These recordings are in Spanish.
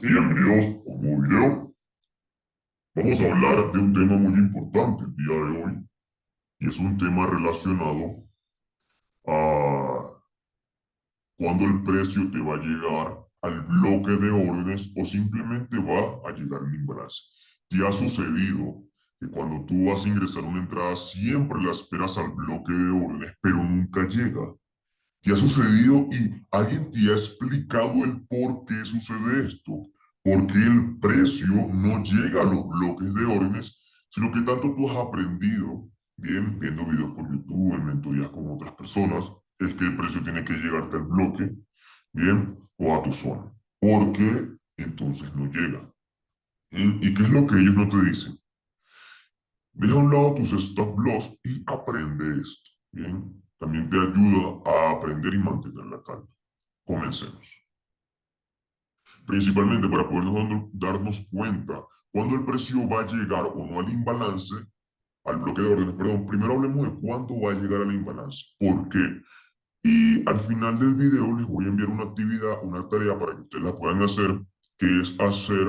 Bienvenidos a un nuevo video. Vamos a hablar de un tema muy importante el día de hoy y es un tema relacionado a cuándo el precio te va a llegar al bloque de órdenes o simplemente va a llegar en imbalance. ¿Te ha sucedido que cuando tú vas a ingresar una entrada siempre la esperas al bloque de órdenes pero nunca llega? ¿Te ha sucedido y alguien te ha explicado el por qué sucede esto? ¿Por qué el precio no llega a los bloques de órdenes, sino que tanto tú has aprendido, bien, viendo videos por YouTube, en mentorías con otras personas, es que el precio tiene que llegarte al bloque, bien, o a tu zona? ¿Por qué entonces no llega? ¿Y qué es lo que ellos no te dicen? Deja a un lado tus stop loss y aprende esto, bien. También te ayuda a aprender y mantener la calma. Comencemos. Principalmente para podernos darnos cuenta cuándo el precio va a llegar o no al imbalance, al bloque de órdenes, perdón. Primero hablemos de cuándo va a llegar al imbalance. ¿Por qué? Y al final del video les voy a enviar una actividad, una tarea para que ustedes la puedan hacer, que es hacer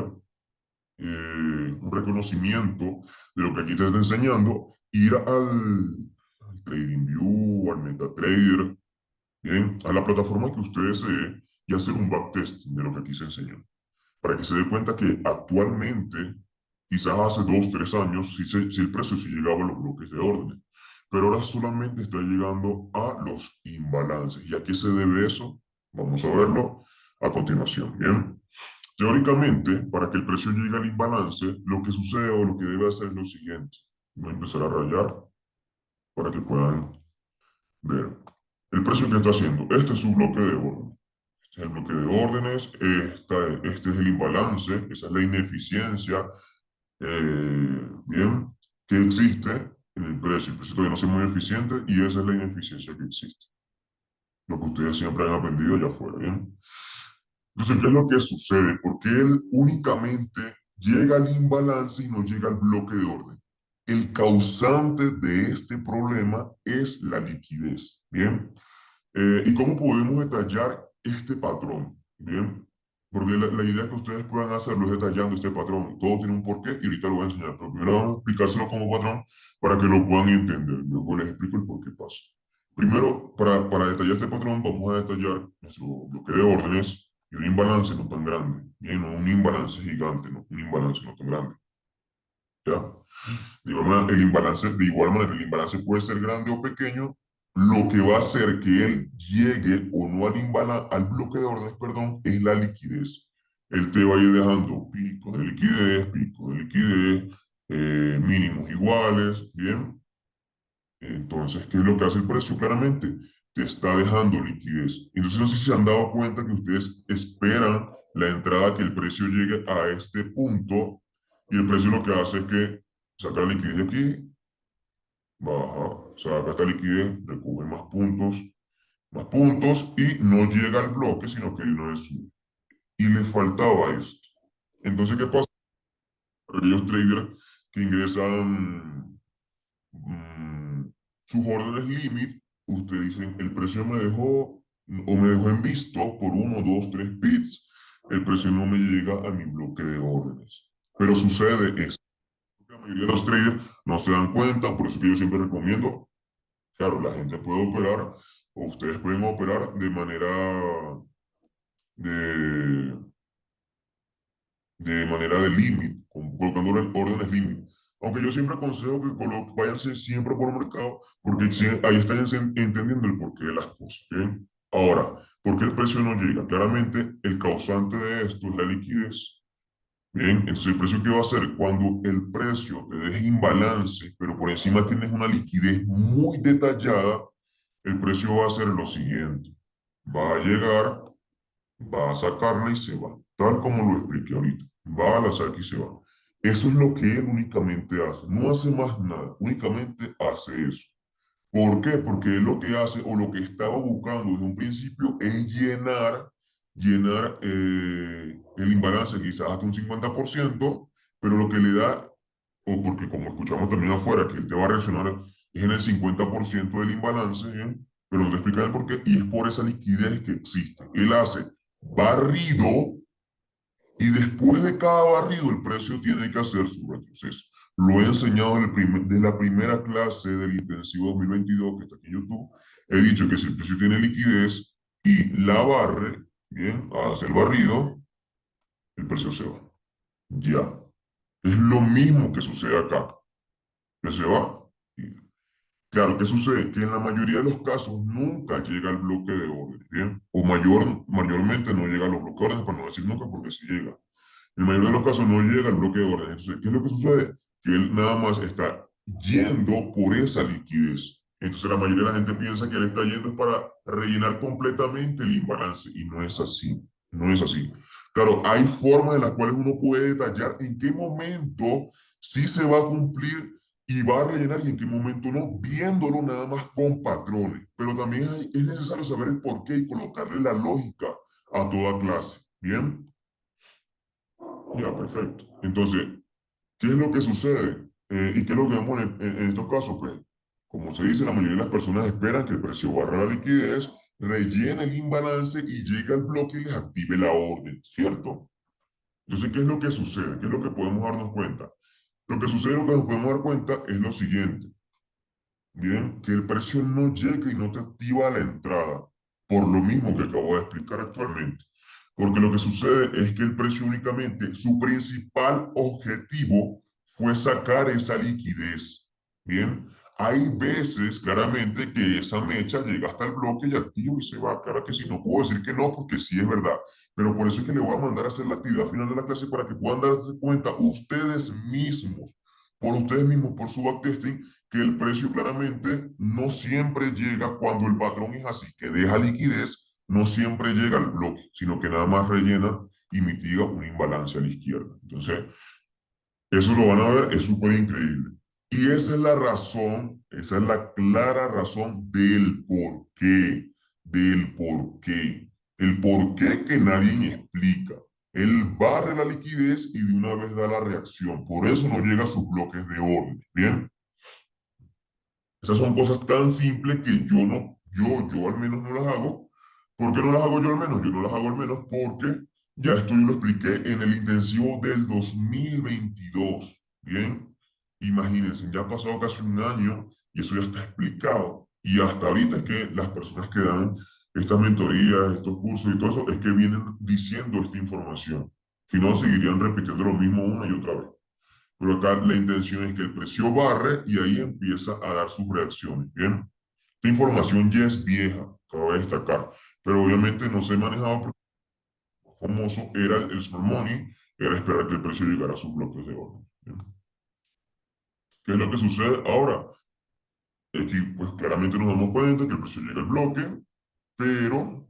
un reconocimiento de lo que aquí te está enseñando, ir al TradingView, al MetaTrader, bien, a la plataforma que usted desee y hacer un backtest de lo que aquí se enseñó para que se dé cuenta que actualmente, quizás hace 2, 3 años, si el precio sí llegaba a los bloques de órdenes, pero ahora solamente está llegando a los imbalances. ¿Y a qué se debe eso? Vamos a verlo a continuación. Bien, teóricamente, para que el precio llegue al imbalance, lo que sucede o lo que debe hacer es lo siguiente. Voy a empezar a rayar para que puedan ver. El precio que está haciendo, este es su bloque de orden. Este es el bloque de órdenes, este es el imbalance, esa es la ineficiencia, bien, que existe en el precio. El precio todavía no es muy eficiente y esa es la ineficiencia que existe. Lo que ustedes siempre han aprendido allá afuera, bien. Entonces, ¿qué es lo que sucede? Porque él únicamente llega al imbalance y no llega al bloque de orden. El causante de este problema es la liquidez, bien. ¿Y cómo podemos detallar este patrón? Bien, porque la idea es que ustedes puedan hacerlo es detallando este patrón. Todo tiene un porqué y ahorita lo voy a enseñar. Pero primero vamos a explicárselo como patrón para que lo puedan entender. Luego les explico el por qué pasa. Primero, para detallar este patrón, vamos a detallar nuestro bloque de órdenes y un imbalance no tan grande. Bien, no un imbalance gigante, no un imbalance no tan grande. ¿Ya? De igual manera, el imbalance puede ser grande o pequeño. Lo que va a hacer que él llegue o no al bloque de órdenes, perdón, es la liquidez. Él te va a ir dejando picos de liquidez, mínimos iguales, ¿bien? Entonces, ¿qué es lo que hace el precio? Claramente, te está dejando liquidez. Entonces, no sé si se han dado cuenta que ustedes esperan la entrada que el precio llegue a este punto y el precio lo que hace es que saca la liquidez de aquí, baja, saca esta liquidez, recoge más puntos y no llega al bloque, sino que no es sube. Y le faltaba esto. Entonces, ¿qué pasa? Aquellos traders que ingresan mm, sus órdenes límite, ustedes dicen, el precio me dejó o me dejó en visto por 1, 2, 3 bits, el precio no me llega a mi bloque de órdenes. Pero sucede esto. La mayoría de los traders no se dan cuenta, por eso que yo siempre recomiendo, claro, la gente puede operar, o ustedes pueden operar de manera de, de límite, colocando órdenes límite. Aunque yo siempre aconsejo que váyanse siempre por mercado, porque ahí están entendiendo el porqué de las cosas. ¿Bien? Ahora, ¿por qué el precio no llega? Claramente, el causante de esto es la liquidez. Bien, entonces el precio que va a hacer cuando el precio te deje imbalance, pero por encima tienes una liquidez muy detallada, el precio va a hacer lo siguiente. Va a llegar, va a sacarla y se va, tal como lo expliqué ahorita. Va a la saca y se va. Eso es lo que él únicamente hace. No hace más nada, únicamente hace eso. ¿Por qué? Porque él lo que hace o lo que estaba buscando desde un principio es llenar el imbalance quizás hasta un 50%, pero lo que le da, o porque como escuchamos también afuera, que él te va a reaccionar es en el 50% del imbalance, ¿bien? Pero no te explican el por qué, y es por esa liquidez que existe. Él hace barrido, Y después de cada barrido, el precio tiene que hacer su retroceso. Lo he enseñado de la primera clase del intensivo 2022 que está aquí en YouTube. He dicho que si el precio tiene liquidez y la barre, bien, hace el barrido, el precio se va. Ya. Es lo mismo que sucede acá, que se va. Y claro, ¿qué sucede? Que en la mayoría de los casos nunca llega el bloque de orden, ¿bien? O mayormente no llega a los bloques de orden, para no decir nunca, porque sí llega. En la mayoría de los casos no llega el bloque de orden. Entonces, ¿qué es lo que sucede? Que él nada más está yendo por esa liquidez. Entonces, la mayoría de la gente piensa que él está yendo es para rellenar completamente el imbalance. Y no es así. No es así. Claro, hay formas en las cuales uno puede detallar en qué momento sí se va a cumplir y va a rellenar y en qué momento no, viéndolo nada más con patrones. Pero también es necesario saber el porqué y colocarle la lógica a toda clase. ¿Bien? Ya, perfecto. Entonces, ¿qué es lo que sucede? ¿Y qué es lo que vemos en estos casos? Pues, como se dice, la mayoría de las personas esperan que el precio barra la liquidez, rellene el imbalance y llegue al bloque y les active la orden, ¿cierto? Entonces, ¿qué es lo que sucede? ¿Qué es lo que podemos darnos cuenta? Lo que sucede, lo que nos podemos dar cuenta es lo siguiente. Bien, que el precio no llega y no te activa la entrada, por lo mismo que acabo de explicar actualmente. Porque lo que sucede es que el precio únicamente, su principal objetivo fue sacar esa liquidez. Bien, hay veces claramente que esa mecha llega hasta el bloque y activo y se va. Claro que sí, no puedo decir que no, porque sí es verdad. Pero por eso es que le voy a mandar a hacer la actividad final de la clase para que puedan darse cuenta ustedes mismos, por su backtesting, que el precio claramente no siempre llega cuando el patrón es así, que deja liquidez, no siempre llega al bloque, sino que nada más rellena y mitiga un imbalance a la izquierda. Entonces, eso lo van a ver, es súper increíble. Y esa es la razón, esa es la clara razón del por qué, del por qué. El por qué que nadie explica. Él barre la liquidez y de una vez da la reacción. Por eso no llega a sus bloques de orden. Bien. Esas son cosas tan simples que yo al menos no las hago. ¿Por qué no las hago yo al menos? Yo no las hago al menos porque ya esto yo lo expliqué en el intensivo del 2022. Bien, imagínense, ya ha pasado casi un año y eso ya está explicado. Y hasta ahorita es que las personas que dan estas mentorías, estos cursos y todo eso, es que vienen diciendo esta información. Si no, seguirían repitiendo lo mismo una y otra vez. Pero acá la intención es que el precio barre y ahí empieza a dar sus reacciones. Bien, esta información ya es vieja, cabe destacar, pero obviamente no se manejaba porque lo famoso era el smart money, era esperar que el precio llegara a sus bloques de orden. Bien. ¿Qué es lo que sucede ahora? Aquí, pues claramente nos damos cuenta que el precio llega al bloque, pero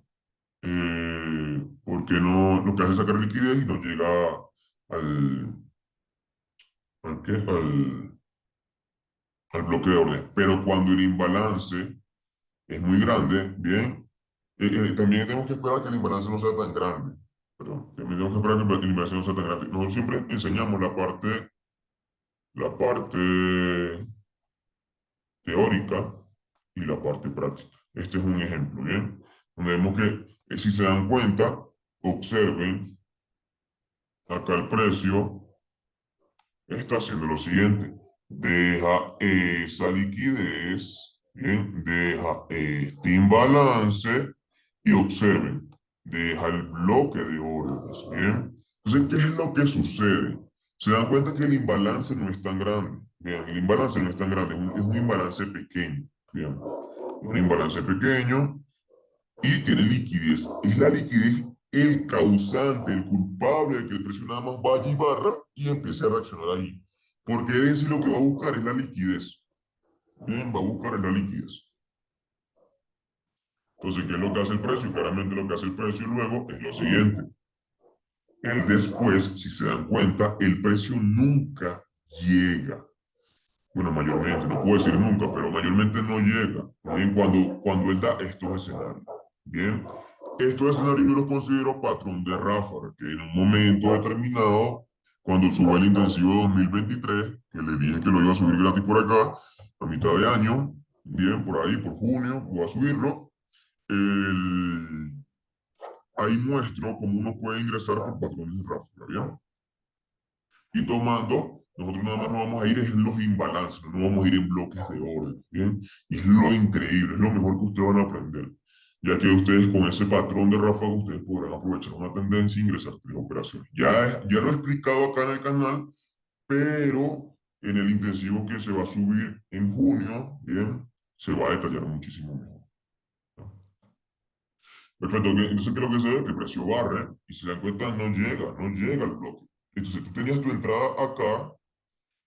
¿por qué no lo que hace es sacar liquidez y no llega al, al bloque de orden? Pero cuando el imbalance es muy grande, bien. También tenemos que esperar que el imbalance no sea tan grande. Perdón, también tenemos que esperar que el imbalance no sea tan grande. Nosotros siempre enseñamos la parte teórica y la parte práctica. Este es un ejemplo, bien. Donde vemos que, si se dan cuenta, observen, acá el precio está haciendo lo siguiente. Deja esa liquidez, bien, deja este imbalance y observen, deja el bloque de órdenes, bien. Entonces, ¿qué es lo que sucede? Se dan cuenta que el imbalance no es tan grande, bien, el imbalance no es tan grande, es un imbalance pequeño, bien, un imbalance pequeño y tiene liquidez. Es la liquidez el causante, el culpable de que el precio nada más vaya y barra y empiece a reaccionar ahí. Porque en sí lo que va a buscar es la liquidez. Bien, va a buscar es la liquidez. Entonces, ¿qué es lo que hace el precio? Claramente lo que hace el precio luego es lo siguiente. El después, si se dan cuenta, el precio nunca llega. Bueno, mayormente, no puedo decir nunca, pero mayormente no llega. Bien, cuando él da estos escenarios. Bien, estos escenarios yo los considero patrón de ráfaga, que en un momento determinado, cuando sube el intensivo 2023, que le dije que lo iba a subir gratis por acá, a mitad de año, bien, por ahí, por junio, voy a subirlo. El, ahí muestro cómo uno puede ingresar por patrones de ráfaga, ¿bien? Y tomando, nosotros nada más nos vamos a ir en los imbalances, no nos vamos a ir en bloques de orden, ¿bien? Y es lo increíble, es lo mejor que ustedes van a aprender, ya que ustedes con ese patrón de ráfaga, ustedes podrán aprovechar una tendencia e ingresar tres operaciones. Ya lo he explicado acá en el canal, pero en el intensivo que se va a subir en junio, ¿bien? Se va a detallar muchísimo mejor. Perfecto, ok. Entonces, ¿qué es lo que se ve? Que el precio barre y si se dan cuenta, no llega al bloque. Entonces, tú tenías tu entrada acá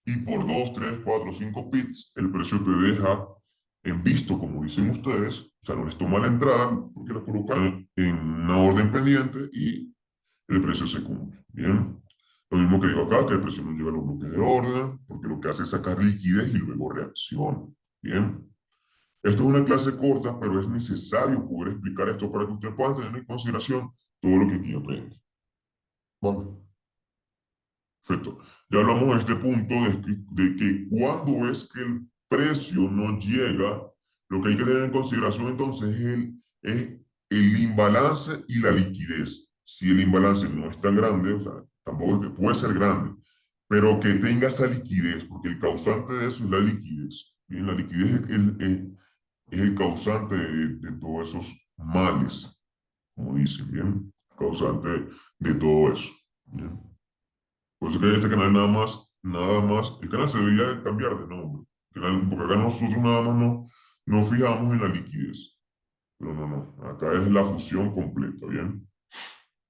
y por 2, 3, 4, 5 pips, el precio te deja en visto, como dicen ustedes, o sea, no les toma la entrada porque la colocan en una orden pendiente y el precio se cumple. Bien. Lo mismo que digo acá, que el precio no llega a los bloques de orden, porque lo que hace es sacar liquidez y luego reacciona. Bien. Esto es una clase corta, pero es necesario poder explicar esto para que ustedes puedan tener en consideración todo lo que aquí aprende. Bueno, perfecto. Ya hablamos de este punto de que cuando es que el precio no llega, lo que hay que tener en consideración entonces es el imbalance y la liquidez. Si el imbalance no es tan grande, o sea, tampoco es que puede ser grande, pero que tenga esa liquidez, porque el causante de eso es la liquidez. Bien, la liquidez es el causante de todos esos males, como dicen, bien, causante de todo eso. Bien. Por eso que este canal nada más, el canal se debería cambiar de nombre. Porque acá nosotros nada más no fijamos en la liquidez. Pero no, acá es la fusión completa, ¿bien?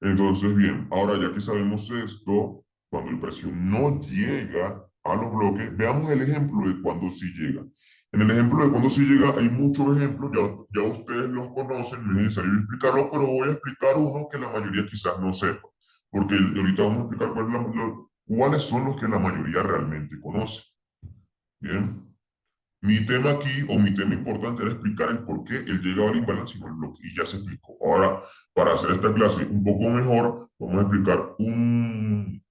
Entonces, bien, ahora ya que sabemos esto, cuando el precio no llega a los bloques, veamos el ejemplo de cuando sí llega. En el ejemplo de cuando sí llega hay muchos ejemplos, ya ustedes los conocen, no es necesario explicarlo, pero voy a explicar uno que la mayoría quizás no sepa, porque ahorita vamos a explicar cuáles son los que la mayoría realmente conoce. Bien. Mi tema aquí, o mi tema importante, era explicar el por qué él llegaba al imbalance y no al bloque, y ya se explicó. Ahora, para hacer esta clase un poco mejor, vamos a explicar un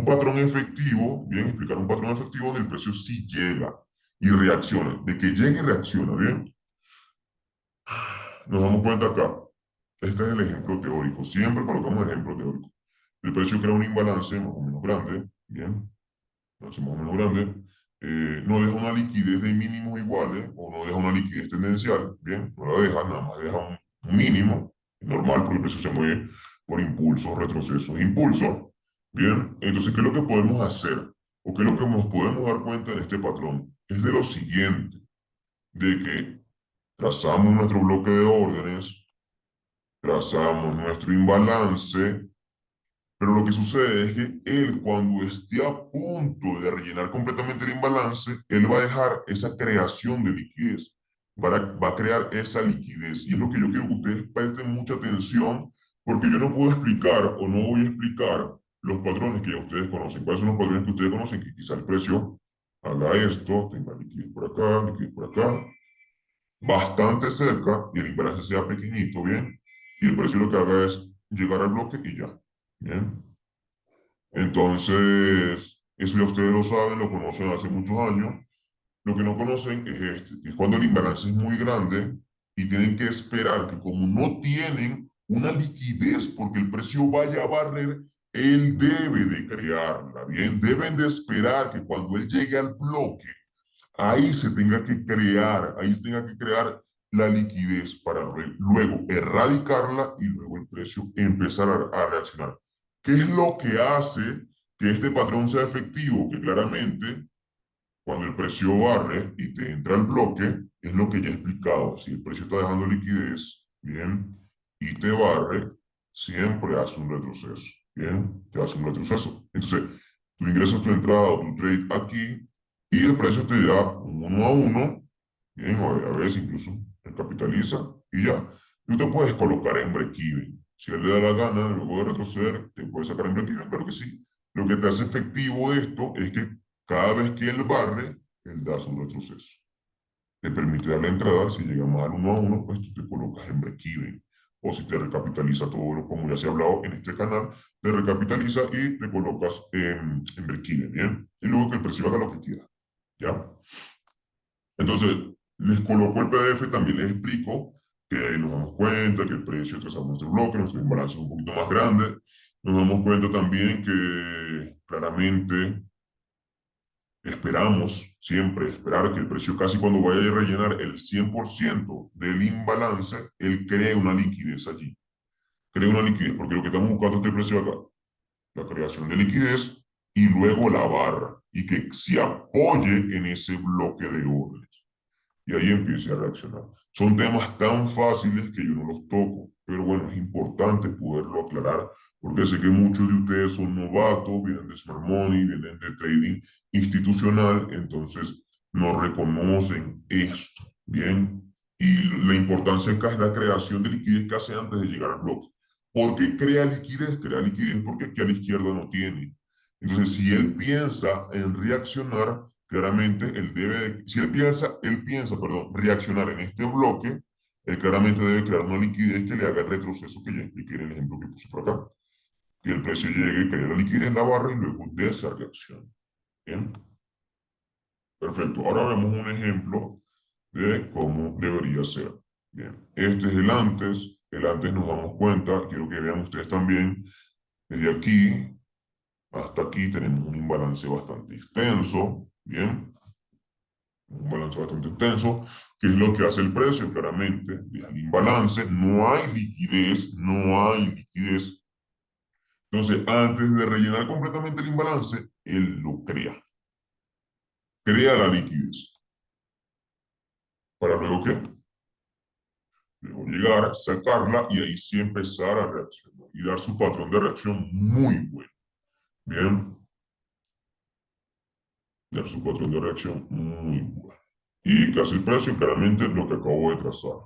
patrón efectivo, bien, explicar un patrón efectivo donde el precio sí llega y reacciona, de que llega y reacciona, bien. Nos damos cuenta acá, este es el ejemplo teórico, siempre colocamos el ejemplo teórico. El precio crea un imbalance más o menos grande, bien, más o menos grande, no deja una liquidez de mínimos iguales o no deja una liquidez tendencial, bien, no la deja, nada más deja un mínimo, normal porque el precio se mueve por impulsos, retrocesos, impulsos, bien, entonces, ¿qué es lo que podemos hacer? ¿O qué es lo que nos podemos dar cuenta en este patrón? Es de lo siguiente, de que trazamos nuestro bloque de órdenes, trazamos nuestro imbalance, pero lo que sucede es que él, cuando esté a punto de rellenar completamente el imbalance, él va a dejar esa creación de liquidez, va a crear esa liquidez. Y es lo que yo quiero que ustedes presten mucha atención, porque yo no puedo explicar o no voy a explicar los patrones que ya ustedes conocen. ¿Cuáles son los patrones que ustedes conocen? Que quizá el precio haga esto, tenga liquidez por acá, bastante cerca, y el imbalance sea pequeñito, ¿bien? Y el precio lo que haga es llegar al bloque y ya, ¿bien? Entonces, eso ya ustedes lo saben, lo conocen hace muchos años. Lo que no conocen es que es cuando el imbalance es muy grande y tienen que esperar que como no tienen una liquidez porque el precio vaya a barrer, él debe de crearla, ¿bien? Deben de esperar que cuando él llegue al bloque, ahí se tenga que crear la liquidez para luego erradicarla y luego el precio empezar a reaccionar. ¿Qué es lo que hace que este patrón sea efectivo? Que claramente cuando el precio barre y te entra al bloque, es lo que ya he explicado. Si el precio está dejando liquidez, bien, y te barre, siempre hace un retroceso, bien, te hace un retroceso. Entonces, tú ingresas tu entrada o tu trade aquí y el precio te da un 1 a 1, bien, o a veces incluso te capitaliza y ya. Tú te puedes colocar en break-even. Si él le da la gana, luego de retroceder, te puedes sacar en break-even, claro que sí. Lo que te hace efectivo esto es que cada vez que él barre, él da su retroceso. Te permite dar la entrada, si llega más al 1 a 1, pues tú te colocas en break-even. O si te recapitaliza todo lo como ya se ha hablado en este canal, te recapitaliza y te colocas en break-even, ¿bien? Y luego que el precio haga lo que quiera, ¿ya? Entonces, les coloco el PDF, también les explico que ahí nos damos cuenta que el precio trazamos nuestro bloque, nuestro imbalance es un poquito más grande. Nos damos cuenta también que claramente esperamos siempre esperar que el precio casi cuando vaya a rellenar el 100% del imbalance, él cree una liquidez allí. Crea una liquidez, porque lo que estamos buscando es este precio de acá, la creación de liquidez y luego la barra, y que se apoye en ese bloque de órdenes. Y ahí empiece a reaccionar. Son temas tan fáciles que yo no los toco, pero bueno, es importante poderlo aclarar porque sé que muchos de ustedes son novatos, vienen de Smart Money, vienen de trading institucional, entonces no reconocen esto, ¿bien? Y la importancia acá es la creación de liquidez que hace antes de llegar al bloque. ¿Por qué crea liquidez? Crea liquidez porque aquí a la izquierda no tiene. Entonces, si él piensa en reaccionar, claramente él debe, si él piensa, perdón, reaccionar en este bloque, él claramente debe crear una liquidez que le haga el retroceso que ya expliqué en el ejemplo que puse por acá. Que el precio llegue, que haya la liquidez en la barra y luego de esa reacción. Bien, perfecto. Ahora vemos un ejemplo de cómo debería ser. Bien, este es el antes. El antes nos damos cuenta, quiero que vean ustedes también, desde aquí hasta aquí tenemos un imbalance bastante extenso. Bien, un balance bastante intenso, que es lo que hace el precio, claramente, el imbalance, no hay liquidez, no hay liquidez. Entonces, antes de rellenar completamente el imbalance, él lo crea la liquidez. ¿Para luego qué? Luego llegar, sacarla y ahí sí empezar a reaccionar y dar su patrón de reacción muy bueno. Bien, dar su patrón de reacción muy bueno. ¿Y qué hace el precio? Claramente lo que acabo de trazar.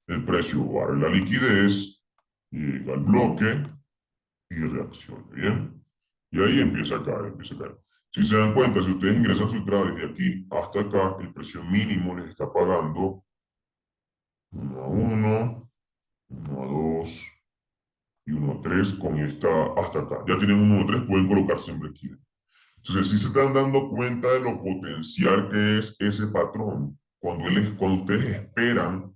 El precio barre la liquidez, llega al bloque y reacciona, ¿bien? Y ahí empieza a caer, empieza a caer. Si se dan cuenta, si ustedes ingresan su entrada desde aquí hasta acá, el precio mínimo les está pagando 1 a 1, 1 a 2 y 1 a 3 con esta hasta acá. Ya tienen 1 a 3, pueden colocarse en break. Entonces, si se están dando cuenta de lo potencial que es ese patrón, cuando ustedes esperan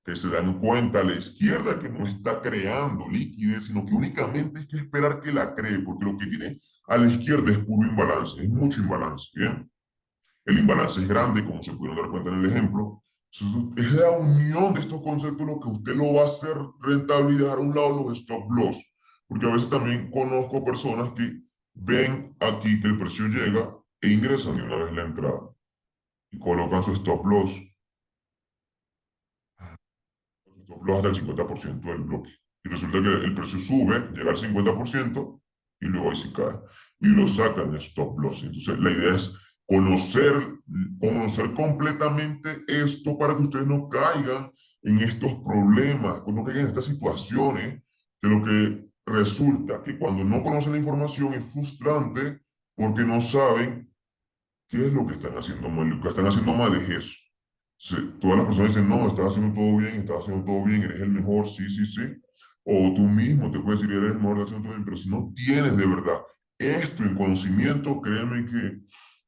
que se dan cuenta a la izquierda que no está creando liquidez, sino que únicamente hay que esperar que la cree, porque lo que tiene a la izquierda es puro imbalance, es mucho imbalance, ¿bien? El imbalance es grande, como se pudieron dar cuenta en el ejemplo. Es la unión de estos conceptos lo que usted lo va a hacer rentable y dejar a un lado los stop loss. Porque a veces también conozco personas que ven aquí que el precio llega e ingresan de una vez la entrada y colocan su stop loss hasta el 50% del bloque. Y resulta que el precio sube, llega al 50% y luego ahí se cae. Y lo sacan de stop loss. Entonces la idea es conocer, conocer completamente esto para que ustedes no caigan en estos problemas, no caigan en estas situaciones, que lo que resulta que cuando no conocen la información es frustrante porque no saben qué es lo que están haciendo mal. Lo que están haciendo mal es eso. Todas las personas dicen, no, estás haciendo todo bien, eres el mejor, sí, sí, sí. O tú mismo te puedes decir, eres el mejor, estás haciendo todo bien, pero si no tienes de verdad esto en conocimiento, créeme que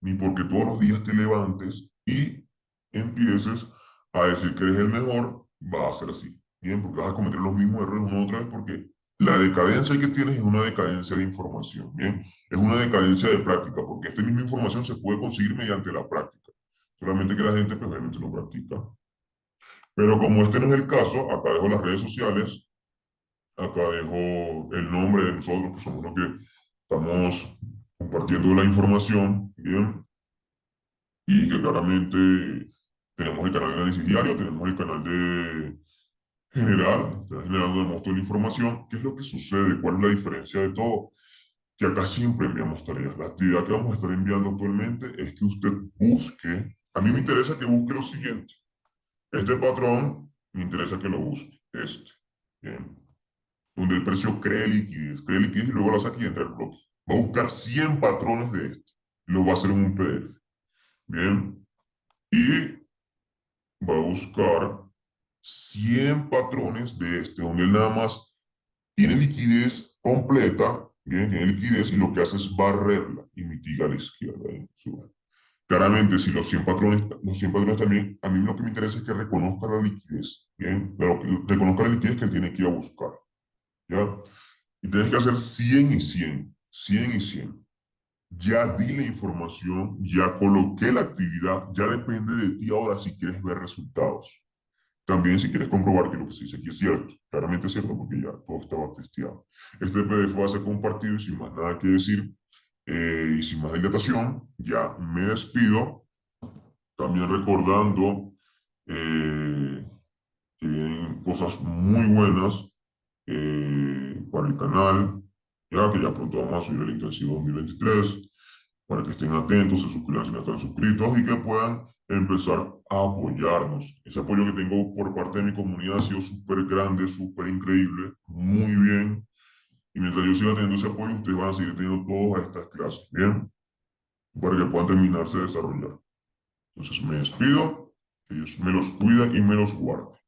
ni porque todos los días te levantes y empieces a decir que eres el mejor, va a ser así. Bien, porque vas a cometer los mismos errores una y otra vez, porque la decadencia que tienes es una decadencia de información. Bien, es una decadencia de práctica, porque esta misma información se puede conseguir mediante la práctica. Solamente que la gente pues, obviamente no practica. Pero como este no es el caso, acá dejo las redes sociales, acá dejo el nombre de nosotros, que somos los que estamos compartiendo la información, ¿bien? Y que claramente tenemos el canal de análisis diario, tenemos el canal de general, generando de toda la información. ¿Qué es lo que sucede? ¿Cuál es la diferencia de todo? Que acá siempre enviamos tareas. La actividad que vamos a estar enviando actualmente es que usted busque, a mí me interesa que busque lo siguiente. Este patrón me interesa que lo busque, este. Bien. Donde el precio cree liquidez y luego la saque y entra al bloque. Va a buscar 100 patrones de este. Lo va a hacer en un PDF. Bien. Y va a buscar 100 patrones de este, donde él nada más tiene liquidez completa. Bien, tiene liquidez y lo que hace es barrerla y mitiga a la izquierda. Sube. Claramente, si los 100 patrones también, a mí lo que me interesa es que reconozca la liquidez, ¿bien? Pero que reconozca la liquidez que él tiene que ir a buscar, ¿ya? Y tienes que hacer 100 y 100, 100 y 100. Ya di la información, ya coloqué la actividad, ya depende de ti ahora si quieres ver resultados. También si quieres comprobar que lo que se dice aquí es cierto, claramente es cierto porque ya todo estaba testeado. Este PDF va a ser compartido y sin más nada que decir y sin más dilatación, ya me despido, también recordando eh, que vienen cosas muy buenas para el canal, ya que ya pronto vamos a subir el intensivo 2023, para que estén atentos, se suscriban si no están suscritos y que puedan empezar a apoyarnos. Ese apoyo que tengo por parte de mi comunidad ha sido súper grande, súper increíble, muy bien. Y mientras yo siga teniendo ese apoyo, ustedes van a seguir teniendo todas estas clases, ¿bien? Para que puedan terminarse de desarrollar. Entonces me despido, que Dios me los cuida y me los guarda.